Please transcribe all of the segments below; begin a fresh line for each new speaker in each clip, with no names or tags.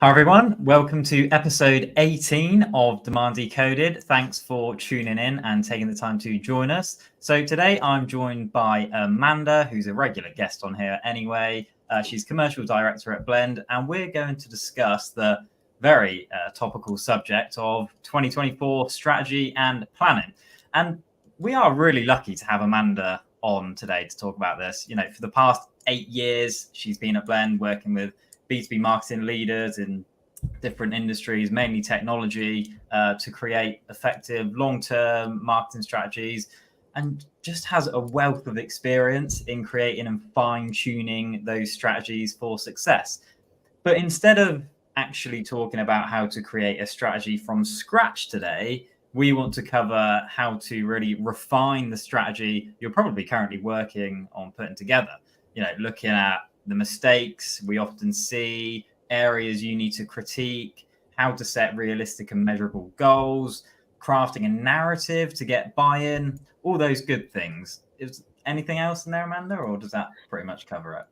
Hi everyone, welcome to episode 18 of Demand Decoded. Thanks for tuning in and taking the time to join us. So today I'm joined by Amanda, who's a regular guest on here anyway. She's commercial director at Blend, and we're going to discuss the very topical subject of 2024 strategy and planning. And we are really lucky to have Amanda on today to talk about this. You know, for the past 8 years, she's been at Blend working with B2B marketing leaders in different industries, mainly technology, to create effective long-term marketing strategies, and just has a wealth of experience in creating and fine-tuning those strategies for success. But instead of actually talking about how to create a strategy from scratch today, we want to cover how to really refine the strategy you're probably currently working on putting together. You know, looking at the mistakes we often see, areas you need to critique, how to set realistic and measurable goals, crafting a narrative to get buy-in, all those good things. Is anything else in there, Amanda, or does that pretty much cover it?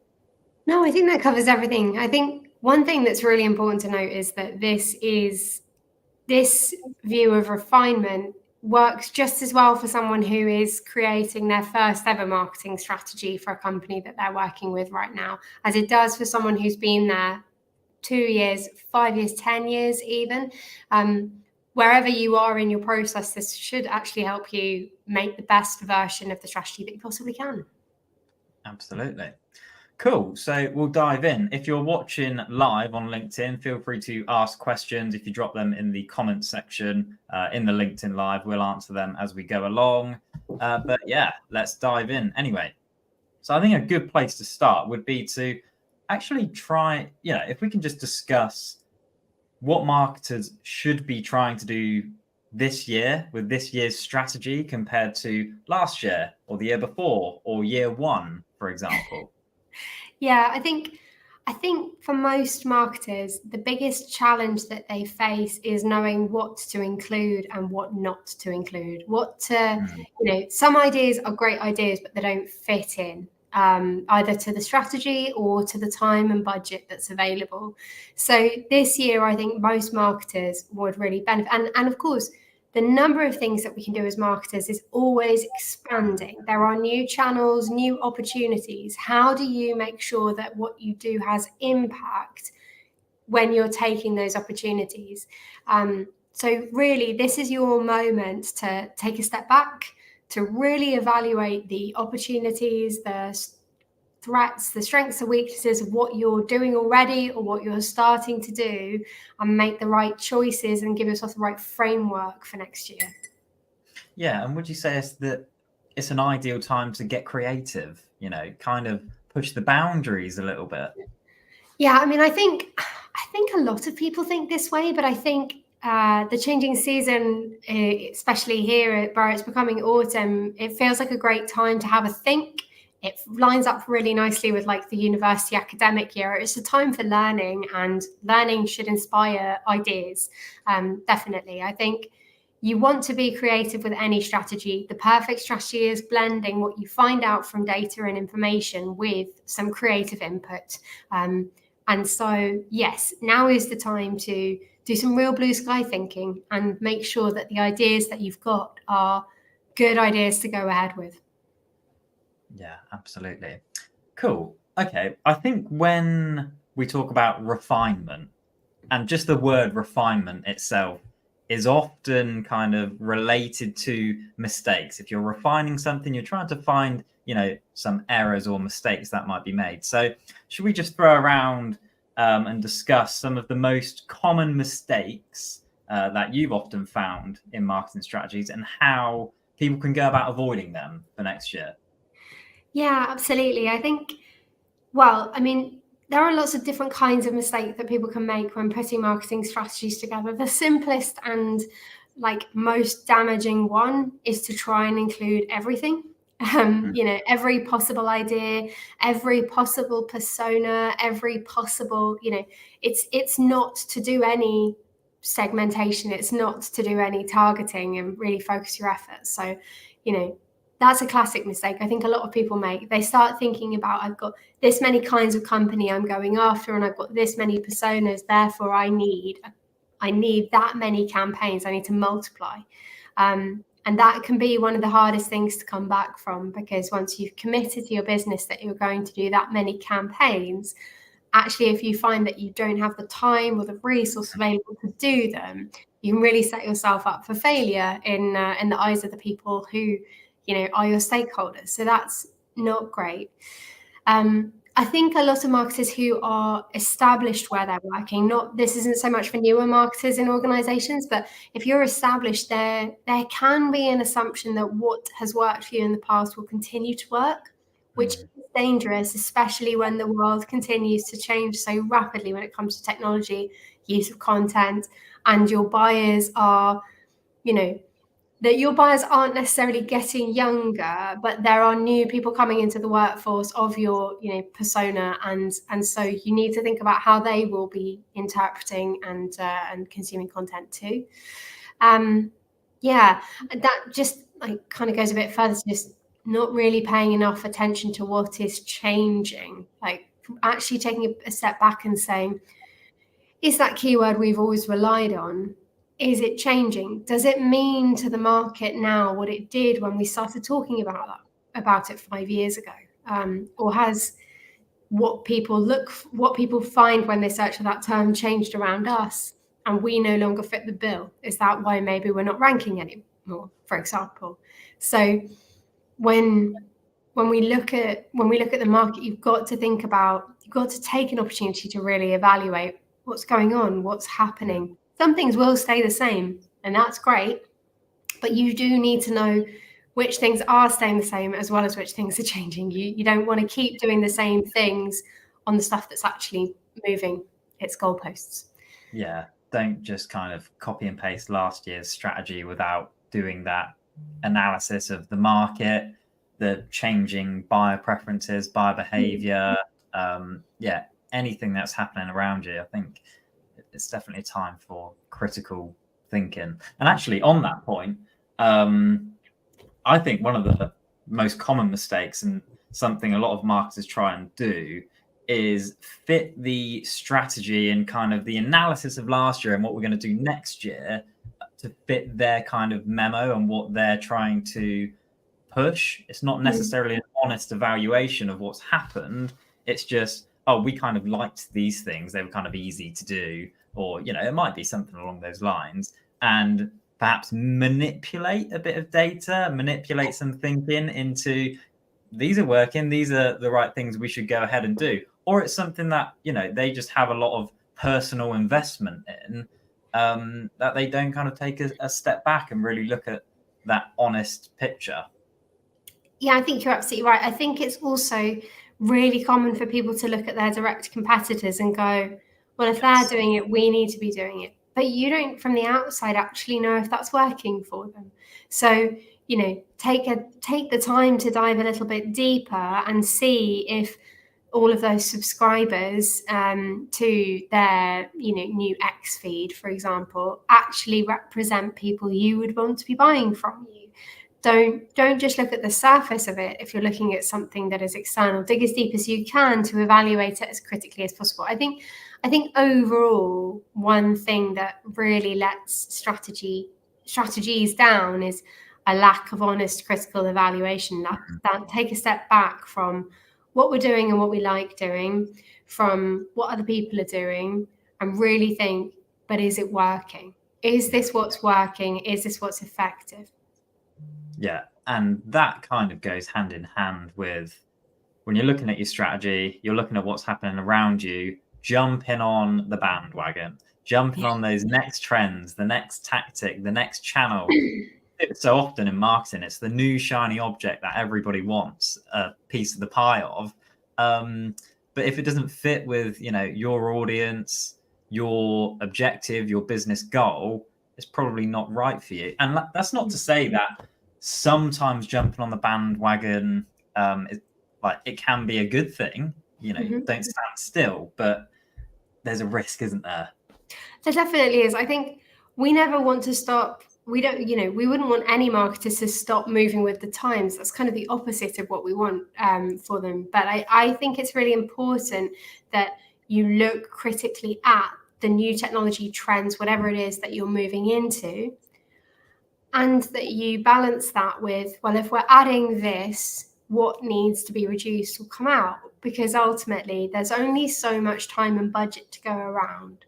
No, I think that covers everything. I think one thing that's really important to note is that this view of refinement works just as well for someone who is creating their first ever marketing strategy for a company that they're working with right now, as it does for someone who's been there 2 years, 5 years, 10 years even. Wherever you are in your process, this should actually help you make the best version of the strategy that you possibly can.
Absolutely. Cool. So we'll dive in. If you're watching live on LinkedIn, feel free to ask questions. If you drop them in the comments section in the LinkedIn Live, we'll answer them as we go along. But yeah, let's dive in anyway. So I think a good place to start would be to actually try, if we can just discuss what marketers should be trying to do this year with this year's strategy compared to last year or the year before or year one, for example.
Yeah, I think for most marketers, the biggest challenge that they face is knowing what to include and what not to include. Some ideas are great ideas, but they don't fit in either to the strategy or to the time and budget that's available. So this year, I think most marketers would really benefit. And of course, the number of things that we can do as marketers is always expanding. There are new channels, new opportunities. How do you make sure that what you do has impact when you're taking those opportunities? So really, this is your moment to take a step back, to really evaluate the opportunities, the threats, the strengths and weaknesses of what you're doing already or what you're starting to do, and make the right choices and give yourself the right framework for next year.
Yeah, and would you say it's an ideal time to get creative, kind of push the boundaries a little bit?
Yeah, I mean, I think a lot of people think this way, but I think the changing season, especially here where it's becoming autumn, it feels like a great time to have a think. It lines up really nicely with like the university academic year. It's a time for learning, and learning should inspire ideas. Definitely. I think you want to be creative with any strategy. The perfect strategy is blending what you find out from data and information with some creative input. And so, yes, now is the time to do some real blue sky thinking and make sure that the ideas that you've got are good ideas to go ahead with.
Yeah, absolutely. Cool. Okay. I think when we talk about refinement, and just the word refinement itself is often kind of related to mistakes. If you're refining something, you're trying to find, some errors or mistakes that might be made. So should we just throw around and discuss some of the most common mistakes that you've often found in marketing strategies and how people can go about avoiding them for next year?
Yeah, absolutely. I think, there are lots of different kinds of mistakes that people can make when putting marketing strategies together. The simplest and most damaging one is to try and include everything. Every possible idea, every possible persona, every possible, it's not to do any segmentation. It's not to do any targeting and really focus your efforts. So, that's a classic mistake I think a lot of people make. They start thinking about, I've got this many kinds of company I'm going after, and I've got this many personas, therefore I need that many campaigns, I need to multiply. And that can be one of the hardest things to come back from, because once you've committed to your business that you're going to do that many campaigns, actually, if you find that you don't have the time or the resource available to do them, you can really set yourself up for failure in the eyes of the people who, are your stakeholders. So that's not great. I think a lot of marketers who are established where they're working, this isn't so much for newer marketers in organizations, but if you're established there can be an assumption that what has worked for you in the past will continue to work, which is dangerous, especially when the world continues to change so rapidly when it comes to technology, use of content, and your buyers are, that your buyers aren't necessarily getting younger, but there are new people coming into the workforce of your, persona, and so you need to think about how they will be interpreting and consuming content too. That just kind of goes a bit further to just not really paying enough attention to what is changing, actually taking a step back and saying, is that keyword we've always relied on, is it changing? Does it mean to the market now what it did when we started talking about it 5 years ago? Or has what people find when they search for that term changed around us, and we no longer fit the bill? Is that why maybe we're not ranking anymore, for example? So when we look at the market, you've got to take an opportunity to really evaluate what's going on, what's happening. Some things will stay the same, and that's great, but you do need to know which things are staying the same as well as which things are changing. You don't want to keep doing the same things on the stuff that's actually moving its goalposts.
Yeah, don't just kind of copy and paste last year's strategy without doing that analysis of the market, the changing buyer preferences, buyer behavior, anything that's happening around you. I think it's definitely time for critical thinking. And actually, on that point, I think one of the most common mistakes, and something a lot of marketers try and do, is fit the strategy and kind of the analysis of last year and what we're going to do next year to fit their kind of memo and what they're trying to push. It's not necessarily an honest evaluation of what's happened. It's just, we kind of liked these things, they were kind of easy to do, or it might be something along those lines, and perhaps manipulate a bit of data, manipulate some thinking into, these are working, these are the right things we should go ahead and do. Or it's something that they just have a lot of personal investment in, that they don't kind of take a step back and really look at that honest picture.
Yeah, I think you're absolutely right. I think it's also really common for people to look at their direct competitors and go, well, if they're doing it, we need to be doing it. But you don't, from the outside, actually know if that's working for them. So, take the time to dive a little bit deeper and see if all of those subscribers to their, new X feed, for example, actually represent people you would want to be buying from you. Don't just look at the surface of it. If you're looking at something that is external, dig as deep as you can to evaluate it as critically as possible. I think overall, one thing that really lets strategies down is a lack of honest critical evaluation. That take a step back from what we're doing and what we like doing, from what other people are doing, and really think, but is it working? Is this what's working? Is this what's effective?
Yeah, and that kind of goes hand in hand with, when you're looking at your strategy, you're looking at what's happening around you, jumping on the bandwagon, jumping on those next trends, the next tactic, the next channel. So often in marketing, it's the new shiny object that everybody wants a piece of the pie of. But if it doesn't fit with, your audience, your objective, your business goal, it's probably not right for you. And that's not to say that sometimes jumping on the bandwagon, it can be a good thing. Don't stand still, but there's a risk, isn't there?
There definitely is. I think we never want to stop we don't, we wouldn't want any marketers to stop moving with the times. That's kind of the opposite of what we want for them. But I think it's really important that you look critically at the new technology trends, whatever it is that you're moving into, and that you balance that with, well, if we're adding this, what needs to be reduced will come out, because ultimately there's only so much time and budget to go around.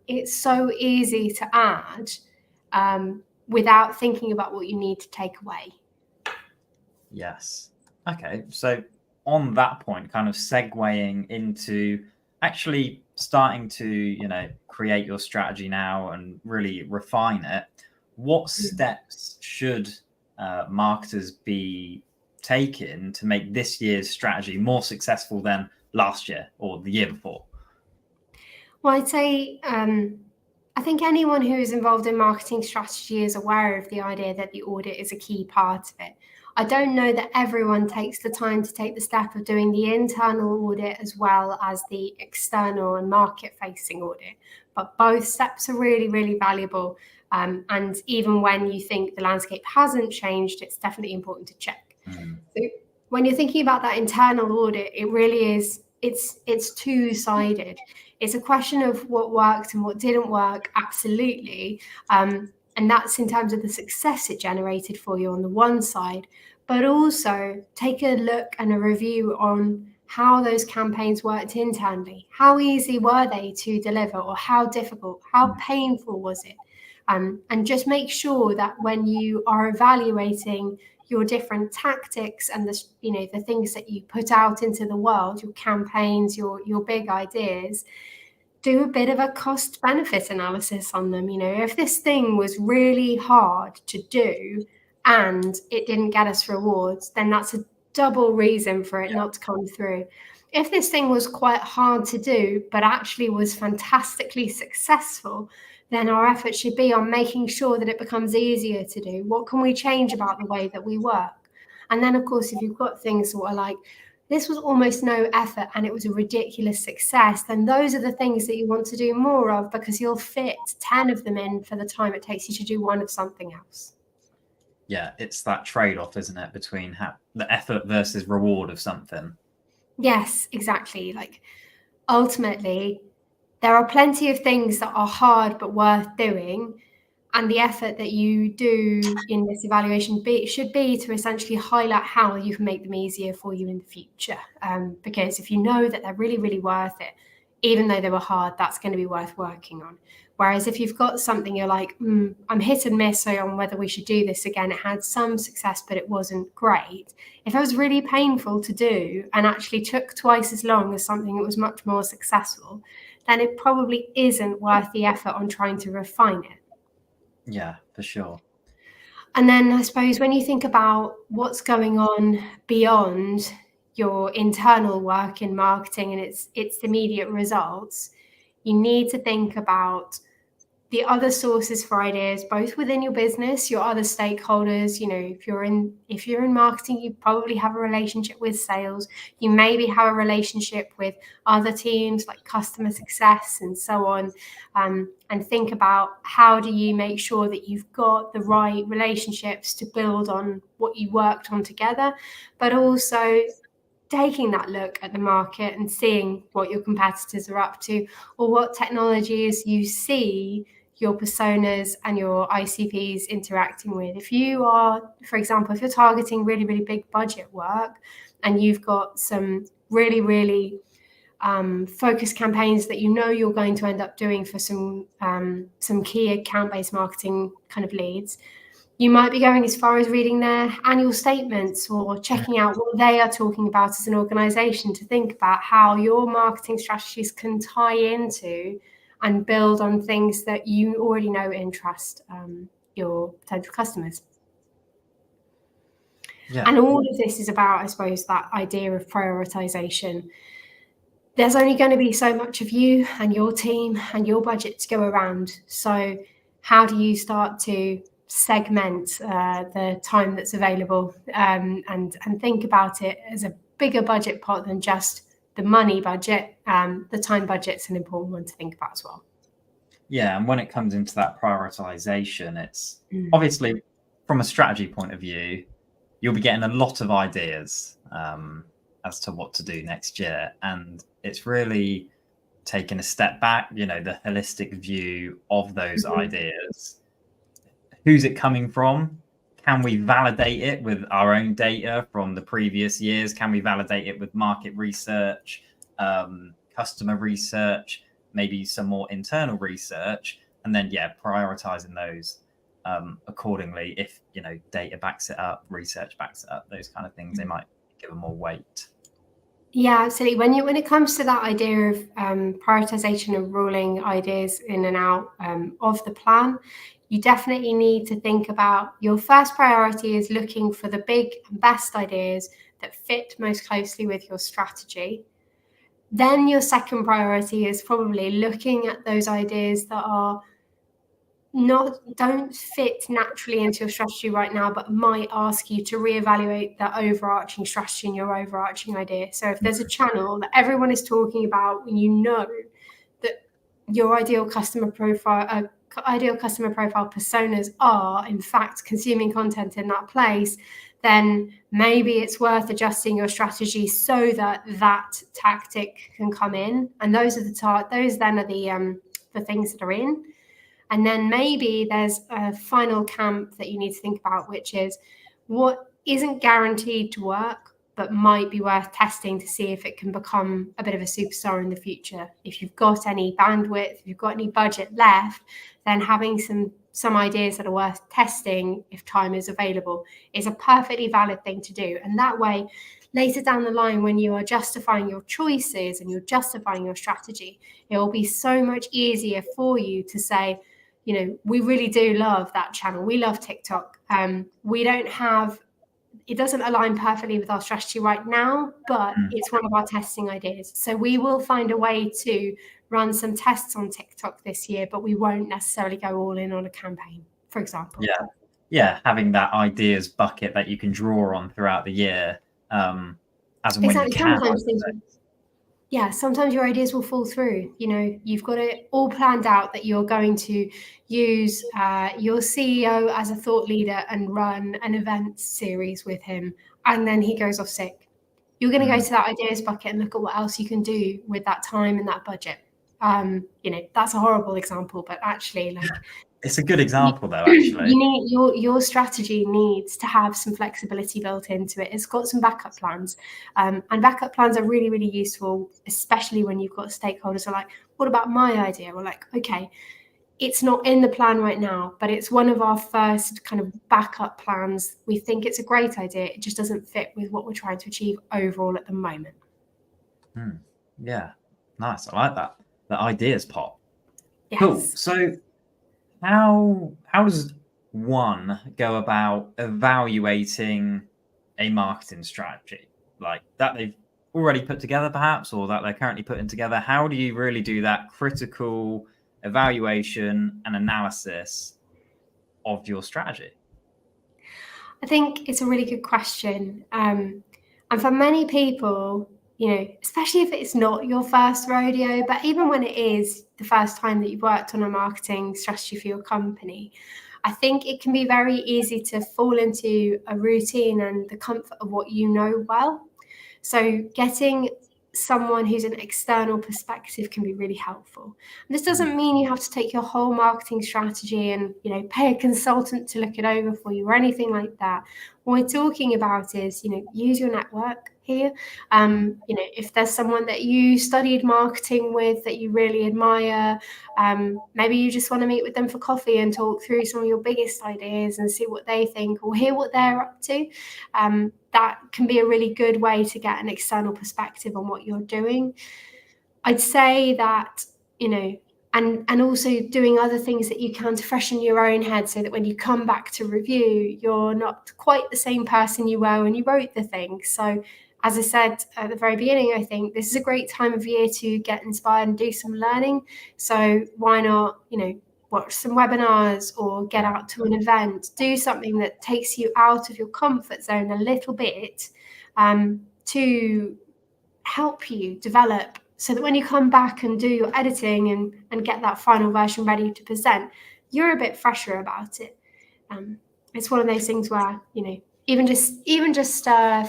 It's so easy to add without thinking about what you need to take away.
Yes. Okay. So on that point, kind of segueing into actually starting to, create your strategy now and really refine it, what steps should marketers be taking to make this year's strategy more successful than last year or the year before?
Well, I'd say I think anyone who is involved in marketing strategy is aware of the idea that the audit is a key part of it. I don't know that everyone takes the time to take the step of doing the internal audit as well as the external and market-facing audit, but both steps are really, really valuable. And even when you think the landscape hasn't changed, it's definitely important to check. So when you're thinking about that internal audit, it really is, it's two-sided. It's a question of what worked and what didn't work, absolutely. And that's in terms of the success it generated for you on the one side, but also take a look and a review on how those campaigns worked internally. How easy were they to deliver, or how difficult, how painful was it? And just make sure that when you are evaluating your different tactics and the things that you put out into the world, your campaigns, your big ideas, do a bit of a cost benefit analysis on them. If this thing was really hard to do and it didn't get us rewards, then that's a double reason for it not to come through. If this thing was quite hard to do but actually was fantastically successful, then our effort should be on making sure that it becomes easier to do. What can we change about the way that we work? And then, of course, if you've got things that are like, this was almost no effort and it was a ridiculous success, then those are the things that you want to do more of, because you'll fit 10 of them in for the time it takes you to do one of something else.
Yeah, it's that trade-off, isn't it, between the effort versus reward of something.
Yes, exactly. Like, ultimately, there are plenty of things that are hard but worth doing. And the effort that you do in this evaluation should be to essentially highlight how you can make them easier for you in the future. Because if you know that they're really, really worth it, even though they were hard, that's going to be worth working on. Whereas if you've got something you're like, I'm hit and miss on whether we should do this again. It had some success, but it wasn't great. If it was really painful to do and actually took twice as long as something that was much more successful, then it probably isn't worth the effort on trying to refine it.
Yeah, for sure.
And then I suppose when you think about what's going on beyond your internal work in marketing and its immediate results, you need to think about the other sources for ideas, both within your business, your other stakeholders. If you're in marketing, you probably have a relationship with sales. You maybe have a relationship with other teams like customer success and so on. And think about, how do you make sure that you've got the right relationships to build on what you worked on together, but also taking that look at the market and seeing what your competitors are up to, or what technologies you see your personas and your ICPs interacting with. If you are, for example, if you're targeting really, really big budget work and you've got some really, really focused campaigns that you're going to end up doing for some key account-based marketing kind of leads, you might be going as far as reading their annual statements or checking out what they are talking about as an organization, to think about how your marketing strategies can tie into and build on things that you already know interest your potential customers.
Yeah.
And all of this is about, I suppose, that idea of prioritization. There's only going to be so much of you and your team and your budget to go around. So how do you start to segment the time that's available and think about it as a bigger budget pot than just the money budget? The time budget's an important one to think about as well.
Yeah, and when it comes into that prioritization, it's obviously from a strategy point of view, you'll be getting a lot of ideas as to what to do next year. And it's really taking a step back, the holistic view of those ideas. Who's it coming from? Can we validate it with our own data from the previous years? Can we validate it with market research, customer research, maybe some more internal research? And then, prioritizing those accordingly. If, data backs it up, research backs it up, those kind of things, they might give them more weight.
Yeah, absolutely. When it comes to that idea of prioritization and ruling ideas in and out of the plan, you definitely need to think about your first priority is looking for the big and best ideas that fit most closely with your strategy. Then your second priority is probably looking at those ideas that don't fit naturally into your strategy right now, but might ask you to reevaluate the overarching strategy and your overarching idea. So if there's a channel that everyone is talking about and you know that your ideal customer profile personas are in fact consuming content in that place, then maybe it's worth adjusting your strategy so that that tactic can come in. And those then are the things that are in. And then maybe there's a final camp that you need to think about, which is what isn't guaranteed to work, but might be worth testing to see if it can become a bit of a superstar in the future. If you've got any bandwidth, if you've got any budget left, then having some ideas that are worth testing if time is available is a perfectly valid thing to do. And that way, later down the line, when you are justifying your choices and you're justifying your strategy, it will be so much easier for you to say, we really do love that channel. We love TikTok. It doesn't align perfectly with our strategy right now, but it's one of our testing ideas. So we will find a way to run some tests on TikTok this year, but we won't necessarily go all in on a campaign, for example.
Yeah, having that ideas bucket that you can draw on throughout the year, as and when you can.
Sometimes your ideas will fall through. You've got it all planned out that you're going to use your CEO as a thought leader and run an event series with him, and then he goes off sick. You're going to go to that ideas bucket and look at what else you can do with that time and that budget. That's a horrible example, but actually,
it's a good example, though. Actually,
you need your strategy needs to have some flexibility built into it. It's got some backup plans, and backup plans are really, really useful, especially when you've got stakeholders who are like, "What about my idea?" We're like, "Okay, it's not in the plan right now, but it's one of our first kind of backup plans. We think it's a great idea. It just doesn't fit with what we're trying to achieve overall at the moment."
Yeah, nice. I like that. The ideas pot.
Yes.
Cool. So, how does one go about evaluating a marketing strategy like that they've already put together, perhaps, or that they're currently putting together? How do you really do that critical evaluation and analysis of your strategy?
I think it's a really good question. And for many people, especially if it's not your first rodeo, but even when it is the first time that you've worked on a marketing strategy for your company, I think it can be very easy to fall into a routine and the comfort of what you know well. So getting someone who's an external perspective can be really helpful. And this doesn't mean you have to take your whole marketing strategy and pay a consultant to look it over for you or anything like that. What we're talking about is use your network here. If there's someone that you studied marketing with that you really admire, maybe you just want to meet with them for coffee and talk through some of your biggest ideas and see what they think or hear what they're up to. That can be a really good way to get an external perspective on what you're doing. I'd say that, and also doing other things that you can to freshen your own head so that when you come back to review, you're not quite the same person you were when you wrote the thing. So as I said at the very beginning, I think this is a great time of year to get inspired and do some learning. So why not, watch some webinars or get out to an event, do something that takes you out of your comfort zone a little bit to help you develop so that when you come back and do your editing and get that final version ready to present, you're a bit fresher about it. It's one of those things where, you know, even just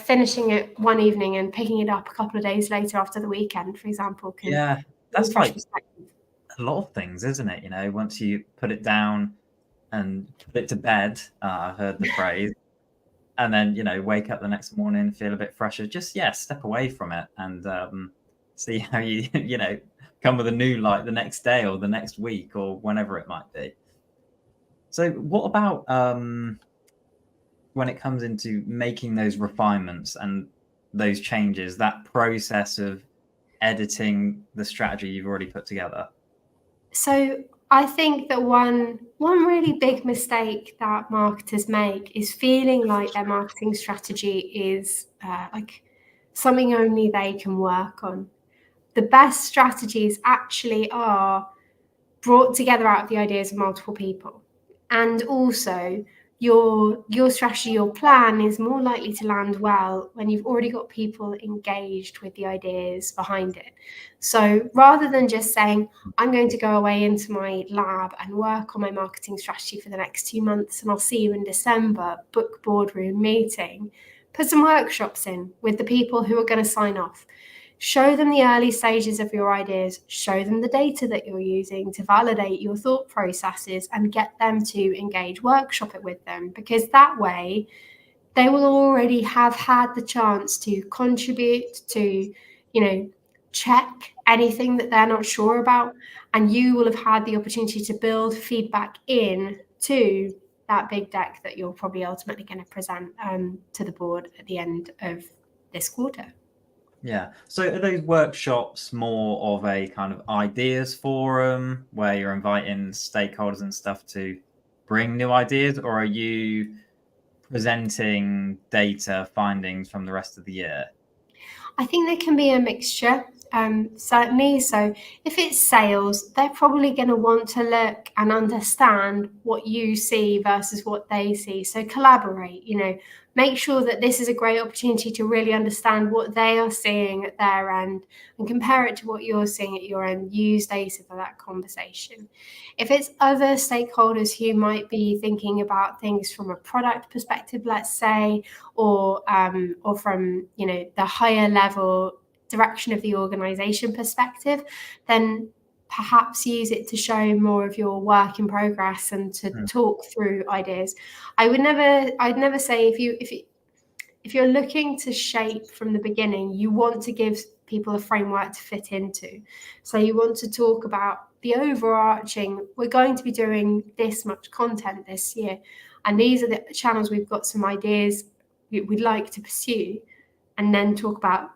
finishing it one evening and picking it up a couple of days later after the weekend, for example, can
that's like a lot of things, isn't it? You know, once you put it down and put it to bed, I've heard the phrase, and then, you know, wake up the next morning, feel a bit fresher. Just step away from it and see how you you know, come with a new light the next day or the next week or whenever it might be. So what about when it comes into making those refinements and those changes, that process of editing the strategy you've already put together?
So I think that one really big mistake that marketers make is feeling like their marketing strategy is like something only they can work on. The best strategies actually are brought together out of the ideas of multiple people. And also your strategy, your plan is more likely to land well when you've already got people engaged with the ideas behind it. So rather than just saying, I'm going to go away into my lab and work on my marketing strategy for the next 2 months and I'll see you in December, book boardroom meeting, put some workshops in with the people who are going to sign off. Show them the early stages of your ideas, show them the data that you're using to validate your thought processes and get them to engage, workshop it with them, because that way they will already have had the chance to contribute, to, you know, check anything that they're not sure about, and you will have had the opportunity to build feedback in to that big deck that you're probably ultimately going to present to the board at the end of this quarter.
Yeah. So are those workshops more of a kind of ideas forum where you're inviting stakeholders and stuff to bring new ideas, or are you presenting data findings from the rest of the year?
I think there can be a mixture, certainly. So if it's sales, they're probably going to want to look and understand what you see versus what they see. So collaborate, you know, make sure that this is a great opportunity to really understand what they are seeing at their end and compare it to what you're seeing at your end. Use data for that conversation. If it's other stakeholders who might be thinking about things from a product perspective, let's say, or from, you know, the higher level direction of the organization perspective, then perhaps use it to show more of your work in progress and to talk through ideas. I'd never say if you're looking to shape from the beginning, you want to give people a framework to fit into. So you want to talk about the overarching, we're going to be doing this much content this year, and these are the channels we've got some ideas we'd like to pursue, and then talk about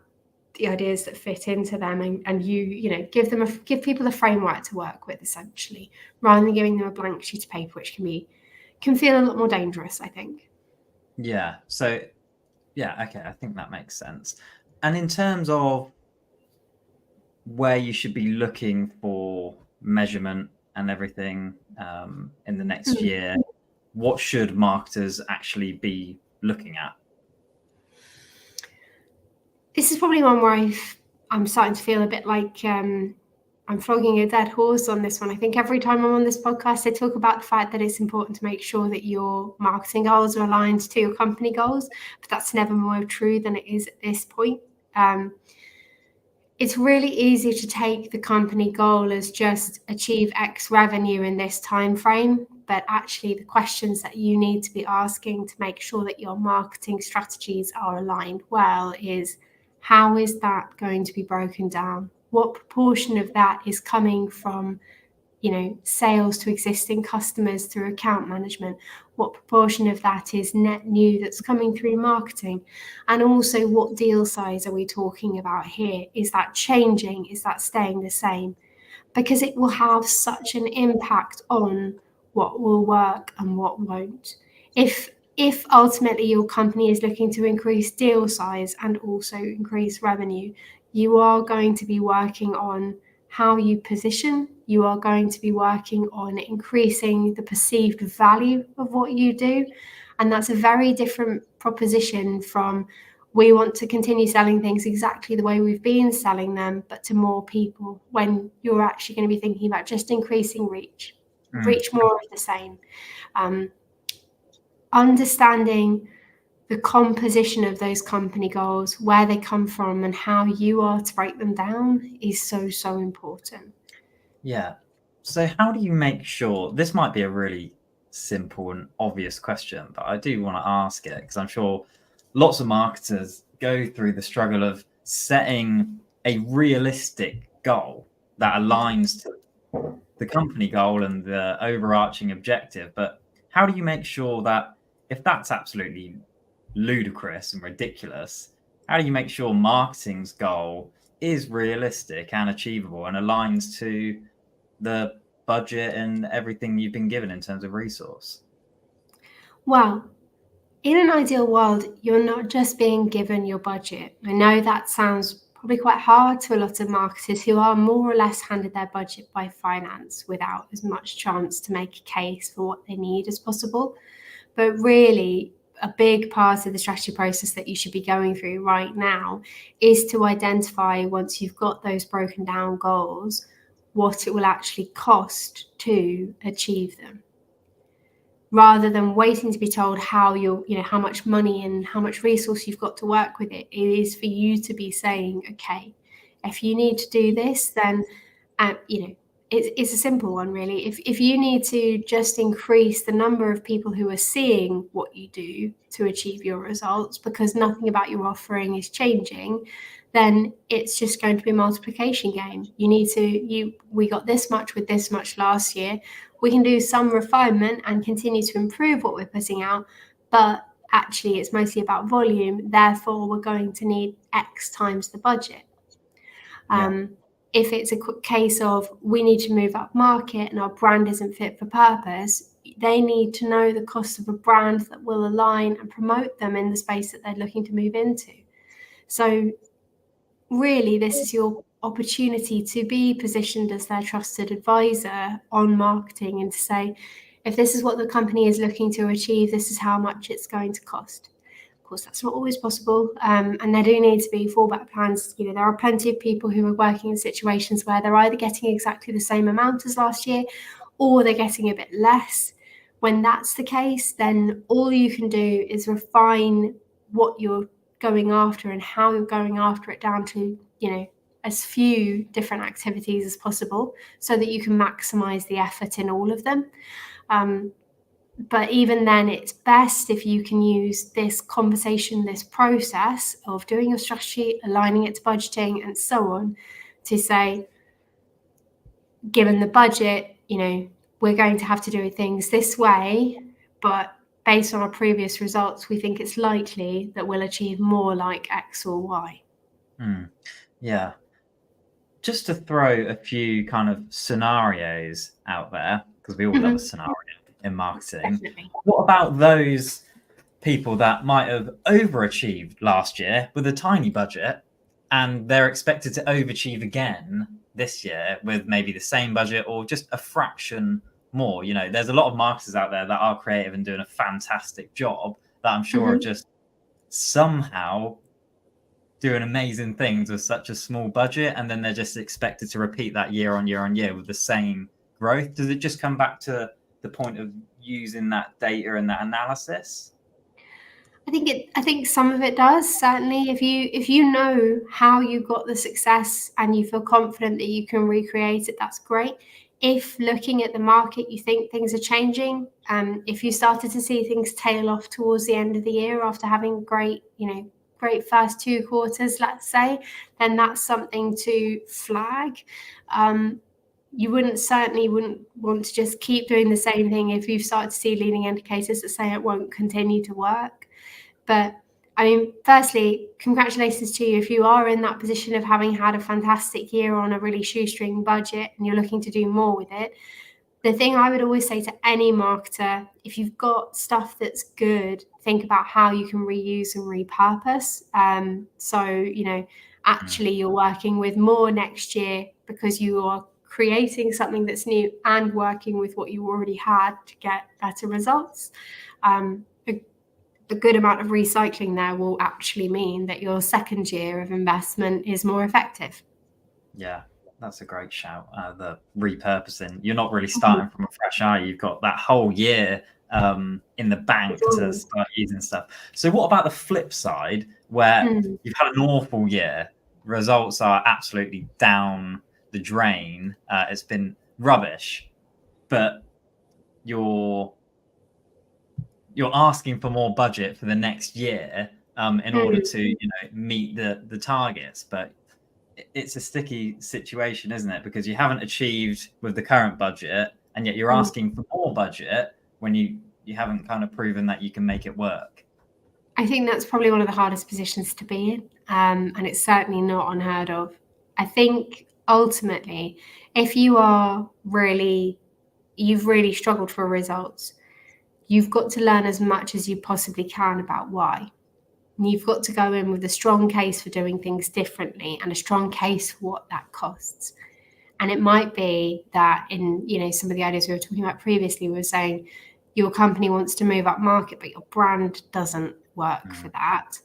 the ideas that fit into them, and you know, give people a framework to work with, essentially, rather than giving them a blank sheet of paper, which can feel a lot more dangerous, I think.
Yeah. So okay, I think that makes sense. And in terms of where you should be looking for measurement and everything in the next year, what should marketers actually be looking at?
This is probably one where I'm starting to feel a bit like I'm flogging a dead horse on this one. I think every time I'm on this podcast, I talk about the fact that it's important to make sure that your marketing goals are aligned to your company goals, but that's never more true than it is at this point. It's really easy to take the company goal as just achieve X revenue in this time frame, but actually the questions that you need to be asking to make sure that your marketing strategies are aligned well is, how is that going to be broken down? What proportion of that is coming from, you know, sales to existing customers through account management? What proportion of that is net new that's coming through marketing? And also, what deal size are we talking about here? Is that changing? Is that staying the same? Because it will have such an impact on what will work and what won't. If ultimately your company is looking to increase deal size and also increase revenue, you are going to be working on how you position. You are going to be working on increasing the perceived value of what you do. And that's a very different proposition from we want to continue selling things exactly the way we've been selling them, but to more people, when you're actually going to be thinking about just increasing reach more of the same. Understanding the composition of those company goals, where they come from, and how you are to break them down is so important.
Yeah. So how do you make sure, this might be a really simple and obvious question, but I do want to ask it because I'm sure lots of marketers go through the struggle of setting a realistic goal that aligns to the company goal and the overarching objective. But how do you make sure that if that's absolutely ludicrous and ridiculous, how do you make sure marketing's goal is realistic and achievable and aligns to the budget and everything you've been given in terms of resource?
Well, in an ideal world, you're not just being given your budget. I know that sounds probably quite hard to a lot of marketers who are more or less handed their budget by finance without as much chance to make a case for what they need as possible. But really, a big part of the strategy process that you should be going through right now is to identify, once you've got those broken down goals, what it will actually cost to achieve them, rather than waiting to be told how how much money and how much resource you've got to work with it. It is for you to be saying, okay, if you need to do this, then it's a simple one, really. If you need to just increase the number of people who are seeing what you do to achieve your results, because nothing about your offering is changing, then it's just going to be a multiplication game. We got this much with this much last year. We can do some refinement and continue to improve what we're putting out, but actually it's mostly about volume. Therefore, we're going to need X times the budget. If it's a quick case of we need to move up market and our brand isn't fit for purpose, they need to know the cost of a brand that will align and promote them in the space that they're looking to move into. So really, this is your opportunity to be positioned as their trusted advisor on marketing, and to say, if this is what the company is looking to achieve, this is how much it's going to cost. Of course, that's not always possible, and there do need to be fallback plans. There are plenty of people who are working in situations where they're either getting exactly the same amount as last year, or they're getting a bit less. When that's the case, then all you can do is refine what you're going after and how you're going after it down to as few different activities as possible, so that you can maximize the effort in all of them. But even then, it's best if you can use this conversation, this process of doing your strategy, aligning it to budgeting and so on, to say, given the budget, we're going to have to do things this way, but based on our previous results, we think it's likely that we'll achieve more like X or Y.
Yeah. Just to throw a few kind of scenarios out there, because we all love a scenario in marketing.
Definitely.
What about those people that might have overachieved last year with a tiny budget, and they're expected to overachieve again this year with maybe the same budget or just a fraction more? There's a lot of marketers out there that are creative and doing a fantastic job that I'm sure are just somehow doing amazing things with such a small budget, and then they're just expected to repeat that year on year on year with the same growth. Does it just come back to the point of using that data and that analysis?
I think some of it does, certainly. If you know how you got the success and you feel confident that you can recreate it, that's great. If looking at the market, you think things are changing, if you started to see things tail off towards the end of the year after having great first 2 quarters, let's say, then that's something to flag. You certainly wouldn't want to just keep doing the same thing if you've started to see leading indicators that say it won't continue to work. But firstly, congratulations to you if you are in that position of having had a fantastic year on a really shoestring budget and you're looking to do more with it. The thing I would always say to any marketer, if you've got stuff that's good, think about how you can reuse and repurpose. Actually you're working with more next year because you are creating something that's new and working with what you already had to get better results. a good amount of recycling there will actually mean that your second year of investment is more effective.
Yeah, that's a great shout. The repurposing. You're not really starting from a fresh eye. You've got that whole year in the bank to start using stuff. So what about the flip side where you've had an awful year, results are absolutely down the drain, it's been rubbish, but you're asking for more budget for the next year in order to meet the targets, but it's a sticky situation, isn't it? Because you haven't achieved with the current budget, and yet you're asking for more budget when you haven't kind of proven that you can make it work.
I think that's probably one of the hardest positions to be in, and it's certainly not unheard of. I think ultimately, if you've really struggled for results, you've got to learn as much as you possibly can about why. You've got to go in with a strong case for doing things differently and a strong case for what that costs. And it might be that in some of the ideas we were talking about previously, we were saying your company wants to move up market, but your brand doesn't work for that.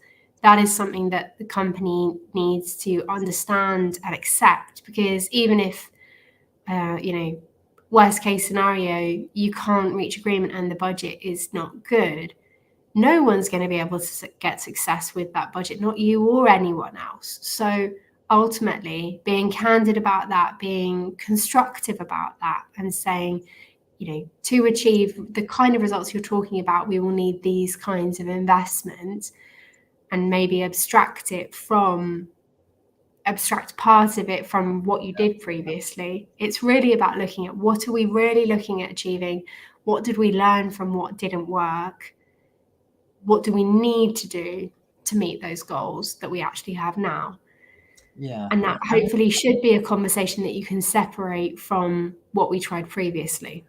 That is something that the company needs to understand and accept, because even if, worst case scenario, you can't reach agreement and the budget is not good, no one's going to be able to get success with that budget, not you or anyone else. So ultimately, being candid about that, being constructive about that, and saying, to achieve the kind of results you're talking about, we will need these kinds of investments, and maybe abstract part of it from what you did previously. It's really about looking at what are we really looking at achieving? What did we learn from what didn't work? What do we need to do to meet those goals that we actually have now?
Yeah.
And that hopefully should be a conversation that you can separate from what we tried previously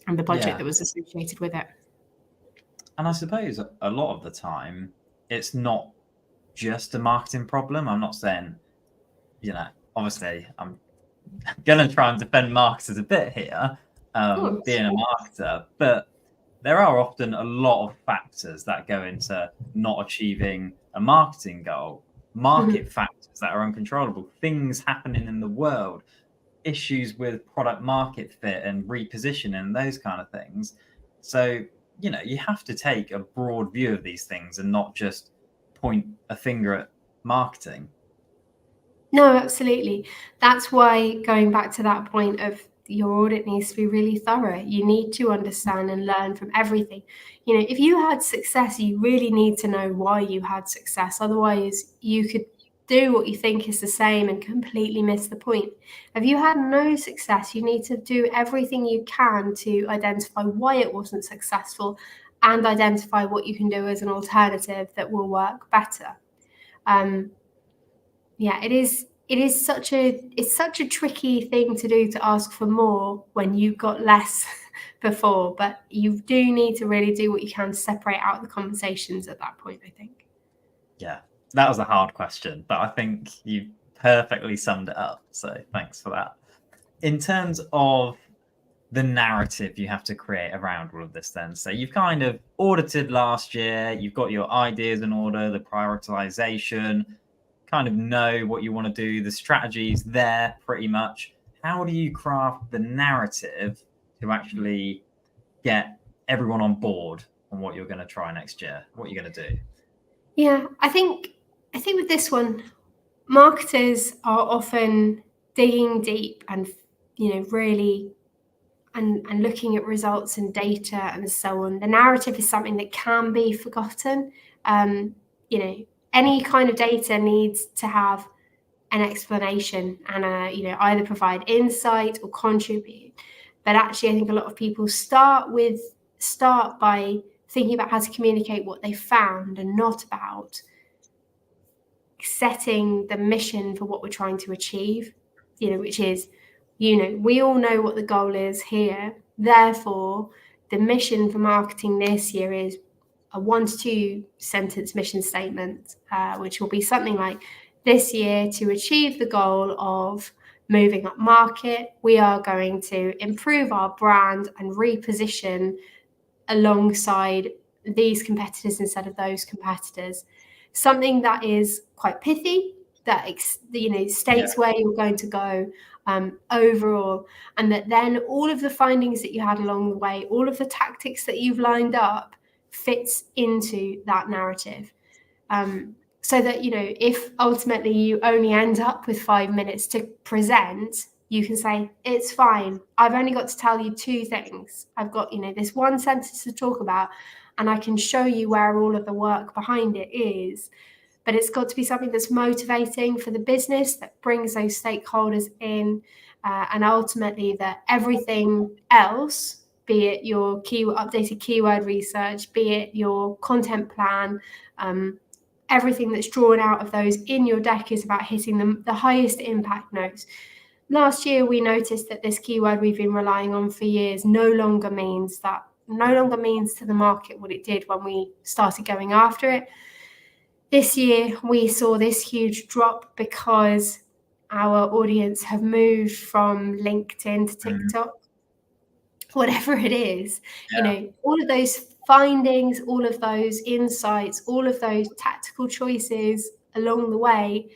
and the budget that was associated with it.
And I suppose a lot of the time, it's not just a marketing problem. I'm not saying, obviously, I'm going to try and defend marketers a bit here, being a marketer, but there are often a lot of factors that go into not achieving a marketing goal, market factors that are uncontrollable, things happening in the world, issues with product market fit and repositioning and those kind of things. So, you have to take a broad view of these things and not just point a finger at marketing.
No, absolutely. That's why, going back to that point of your audit needs to be really thorough. You need to understand and learn from everything. If you had success, you really need to know why you had success. Otherwise, you could do what you think is the same and completely miss the point. If you had no success, you need to do everything you can to identify why it wasn't successful and identify what you can do as an alternative that will work better. It's such a tricky thing to do, to ask for more when you've got less before, but you do need to really do what you can to separate out the conversations at that point, I think.
Yeah, that was a hard question, but I think you perfectly summed it up. So thanks for that. In terms of the narrative you have to create around all of this then. So you've kind of audited last year, you've got your ideas in order, the prioritization, kind of know what you want to do, the strategy's there pretty much. How do you craft the narrative to actually get everyone on board on what you're going to try next year, what you're going to do?
Yeah, I think with this one, marketers are often digging deep and really and looking at results and data and so on. The narrative is something that can be forgotten. Any kind of data needs to have an explanation and either provide insight or contribute. But actually, I think a lot of people start by thinking about how to communicate what they found and not about setting the mission for what we're trying to achieve, which is, we all know what the goal is here. Therefore, the mission for marketing this year is a 1 to 2 sentence mission statement, which will be something like, this year, to achieve the goal of moving up market, we are going to improve our brand and reposition alongside these competitors instead of those competitors. Something that is quite pithy, that states where you're going to go overall, and that then all of the findings that you had along the way, all of the tactics that you've lined up fits into that narrative. So that, if ultimately you only end up with 5 minutes to present, you can say, it's fine. I've only got to tell you 2 things. I've got, this one sentence to talk about, and I can show you where all of the work behind it is. But it's got to be something that's motivating for the business, that brings those stakeholders in, and ultimately that everything else, be it your updated keyword research, be it your content plan, everything that's drawn out of those in your deck is about hitting the highest impact notes. Last year, we noticed that this keyword we've been relying on for years no longer means to the market what it did when we started going after it. This year, we saw this huge drop because our audience have moved from LinkedIn to TikTok, whatever it is. All of those findings, all of those insights, all of those tactical choices along the way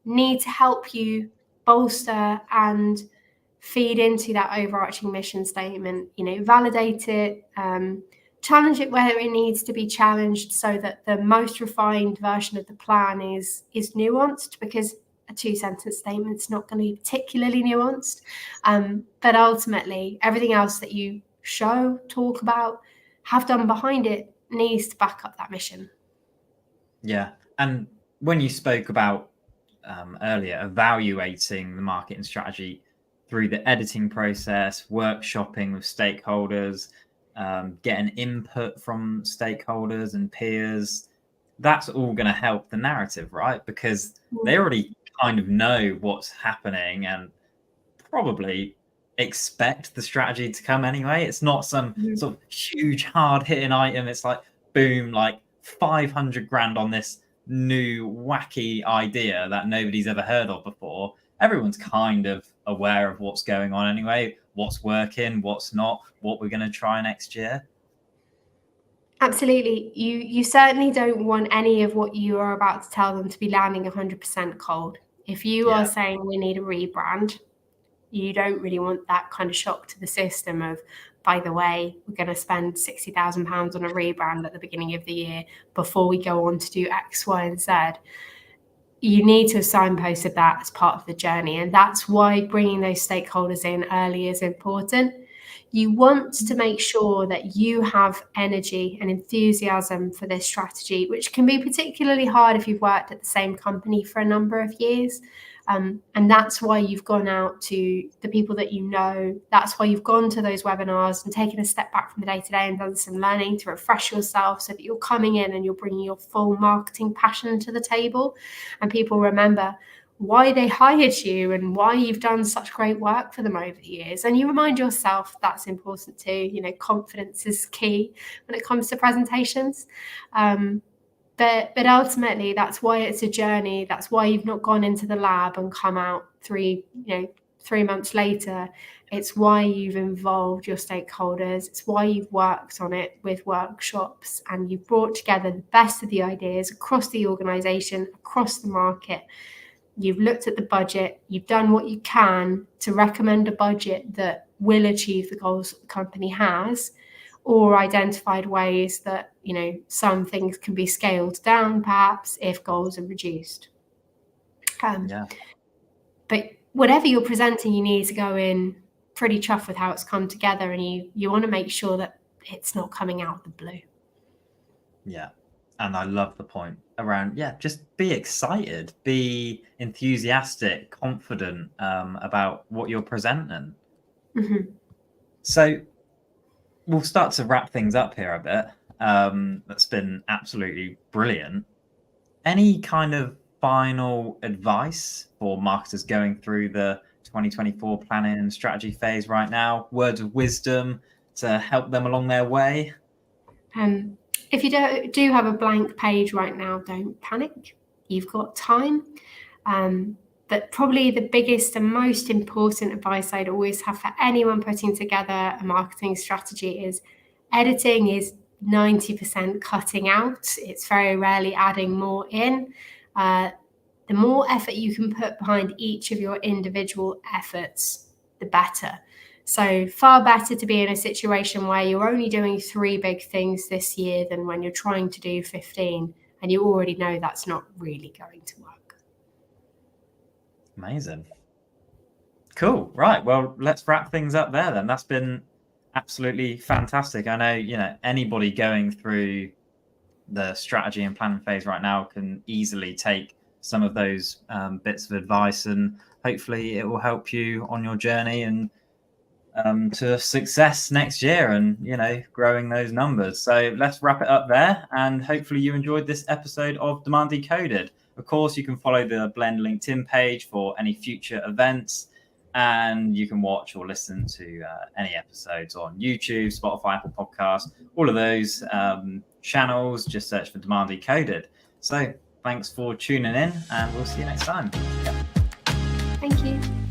need to help you bolster and feed into that overarching mission statement, validate it, challenge it where it needs to be challenged, so that the most refined version of the plan is nuanced, because a 2-sentence statement is not going to be particularly nuanced. But ultimately, everything else that you show, talk about, have done behind it needs to back up that mission.
Yeah. And when you spoke about earlier, evaluating the marketing strategy through the editing process, workshopping with stakeholders, getting input from stakeholders and peers, that's all going to help the narrative, right? Because they already kind of know what's happening and probably expect the strategy to come anyway. It's not some sort of huge hard hitting item. It's like, boom, like 500 grand on this new wacky idea that nobody's ever heard of before. Everyone's kind of aware of what's going on anyway, what's working, what's not, what we're going to try next year.
Absolutely. You certainly don't want any of what you are about to tell them to be landing 100% cold. If you are saying we need a rebrand, you don't really want that kind of shock to the system of, by the way, we're going to spend £60,000 on a rebrand at the beginning of the year before we go on to do X, Y, and Z. You need to have signposted that as part of the journey. And that's why bringing those stakeholders in early is important. You want to make sure that you have energy and enthusiasm for this strategy, which can be particularly hard if you've worked at the same company for a number of years. And that's why you've gone out to the people that you know. That's why you've gone to those webinars and taken a step back from the day-to-day and done some learning to refresh yourself, so that you're coming in and you're bringing your full marketing passion to the table. And people remember why they hired you and why you've done such great work for them over the years. And you remind yourself that's important too. Confidence is key when it comes to presentations. But ultimately, that's why it's a journey. That's why you've not gone into the lab and come out 3 months later. It's why you've involved your stakeholders. It's why you've worked on it with workshops, and you've brought together the best of the ideas across the organization, across the market. You've looked at the budget. You've done what you can to recommend a budget that will achieve the goals that the company has, or identified ways that, some things can be scaled down, perhaps, if goals are reduced. But whatever you're presenting, you need to go in pretty chuffed with how it's come together, and you want to make sure that it's not coming out of the blue.
Yeah. And I love the point around, just be excited, be enthusiastic, confident about what you're presenting. So we'll start to wrap things up here a bit. That's been absolutely brilliant. Any kind of final advice for marketers going through the 2024 planning and strategy phase right now? Words of wisdom to help them along their way?
If you do have a blank page right now, don't panic. You've got time. But probably the biggest and most important advice I'd always have for anyone putting together a marketing strategy is editing is 90% cutting out. It's very rarely adding more in. The more effort you can put behind each of your individual efforts, the better. So far better to be in a situation where you're only doing 3 big things this year than when you're trying to do 15 and you already know that's not really going to work.
Amazing. Cool. Right. Well, let's wrap things up there then. That's been absolutely fantastic. I know, anybody going through the strategy and planning phase right now can easily take some of those bits of advice, and hopefully it will help you on your journey and to success next year and, growing those numbers. So let's wrap it up there. And hopefully you enjoyed this episode of Demand Decoded. Of course, you can follow the Blend LinkedIn page for any future events. And you can watch or listen to any episodes on YouTube, Spotify, Apple Podcasts, all of those channels. Just search for Demand Decoded. So thanks for tuning in, and we'll see you next time.
Thank you.